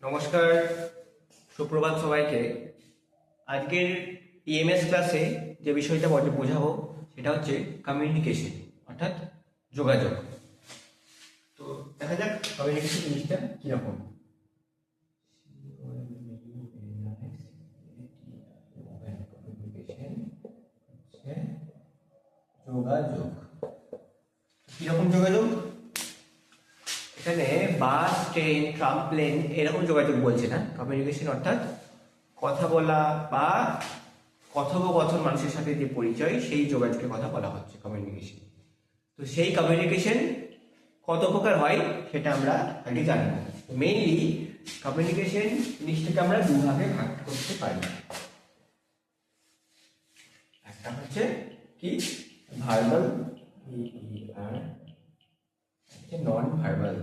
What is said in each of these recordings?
নমস্কার, সুপ্রভাত সবাইকে। আজকের ইএমএস ক্লাসে যে বিষয়টা বোঝাবো সেটা হচ্ছে কমিউনিকেশন, অর্থাৎ যোগাযোগ। তো দেখা যাক কমিউনিকেশন জিনিসটা কিরকম। যোগাযোগ কিরকম যোগাযোগ? এখানে বাস, ট্রেন, ট্রাম, প্লেন এরকম যোগাযোগ বলছে না। কমিউনিকেশন অর্থাৎ কথা বলা বা কথোপকথন, মানুষের সাথে যে পরিচয়, সেই যোগাযোগের কথা বলা হচ্ছে কমিউনিকেশন। তো সেই কমিউনিকেশন কত প্রকার হয় সেটা আমরা আগে জানবো। মেইনলি কমিউনিকেশন জিনিসটাকে আমরা দুভাগে ভাগ করতে পারি। একটা হচ্ছে কি ভার্বাল, নন ভার্বাল।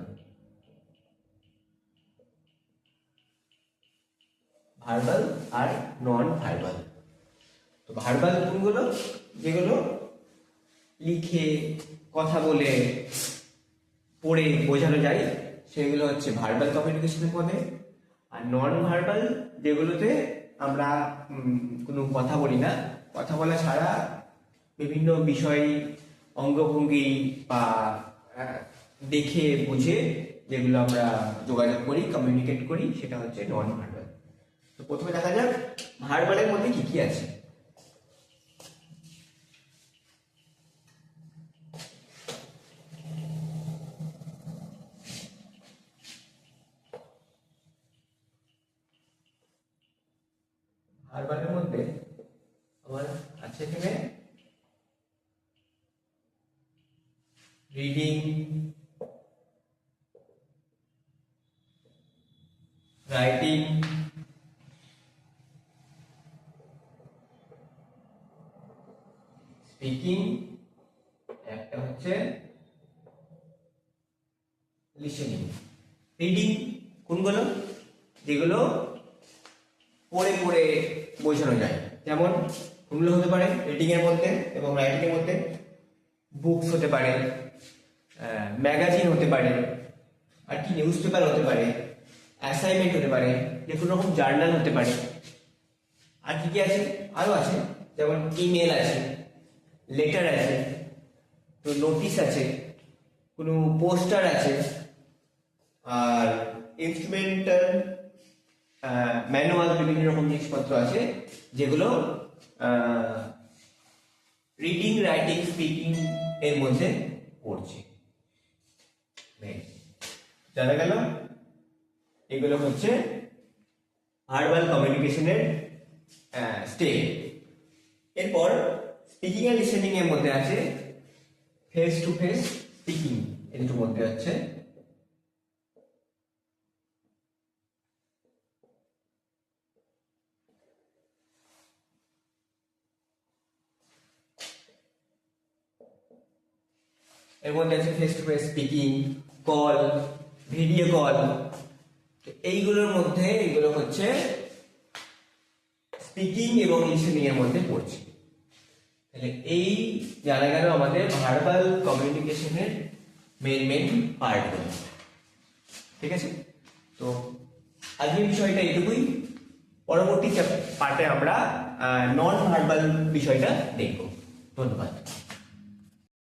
ভার্বাল আর নন ভার্বাল। তো ভার্বাল কোনগুলো? যেগুলো লিখে, কথা বলে, পড়ে বোঝানো যায়, সেগুলো হচ্ছে ভার্বাল কমিউনিকেশনের মধ্যে। আর নন ভার্বাল যেগুলোতে আমরা কোনো কথা বলি না, কথা বলা ছাড়া বিভিন্ন বিষয়, অঙ্গভঙ্গি বা দেখে বুঝে যেগুলো আমরা যোগাযোগ করি, কমিউনিকেট করি, সেটা হচ্ছে নন ভার্বাল। তো প্রথমে দেখা যাক ভার্বালের মধ্যে কি কি আছে। ভার্বালের মধ্যে আমার আছে এখানে রিডিং, রাইটিং, স্পিকিং, একটা হচ্ছে লিসেনিং। রিডিং কোনগুলো? যেগুলো পড়ে পড়ে বোঝানো যায়। যেমন কোনগুলো হতে পারে রিডিং এর মধ্যে এবং রাইটিং এর মধ্যে? বুকস হতে পারে, ম্যাগাজিন হতে পারে, আর কি নিউজ পেপার হতে পারে, অ্যাসাইনমেন্ট হতে পারে, যে কোনো রকম জার্নাল হতে পারে। আর কি কি আছে? আরো আছে, যেমন ইমেল আছে, লেটার আছে, তো নোটিশ আছে, কোনো পোস্টার আছে, আর ইনস্ট্রুমেন্টাল, ম্যানুয়াল, বিভিন্ন রকম জিনিসপত্র আছে যেগুলো রিডিং, রাইটিং, স্পিকিং এর মধ্যে পড়ছে। জানা গেল এগুলো হচ্ছে ভার্বাল কমিউনিকেশনের স্টেপ। এরপর স্পিকিং আর লিসেনিং এর মধ্যে আছে ফেস টু ফেস স্পিকিং, এর মধ্যে আছে face to face speaking, call, video call. এইগুলোর মধ্যে এগুলো হচ্ছে স্পিকিং এবং লিসেনিং এর মধ্যে পড়ছে। তাহলে এই জানা গেল আমাদের ভার্বাল কমিউনিকেশনের মেন পার্টগুলো। ঠিক আছে? তো আজকের বিষয়টা এটুকুই। পরবর্তী পার্টে আমরা নন ভার্বাল বিষয়টা দেখব। ধন্যবাদ।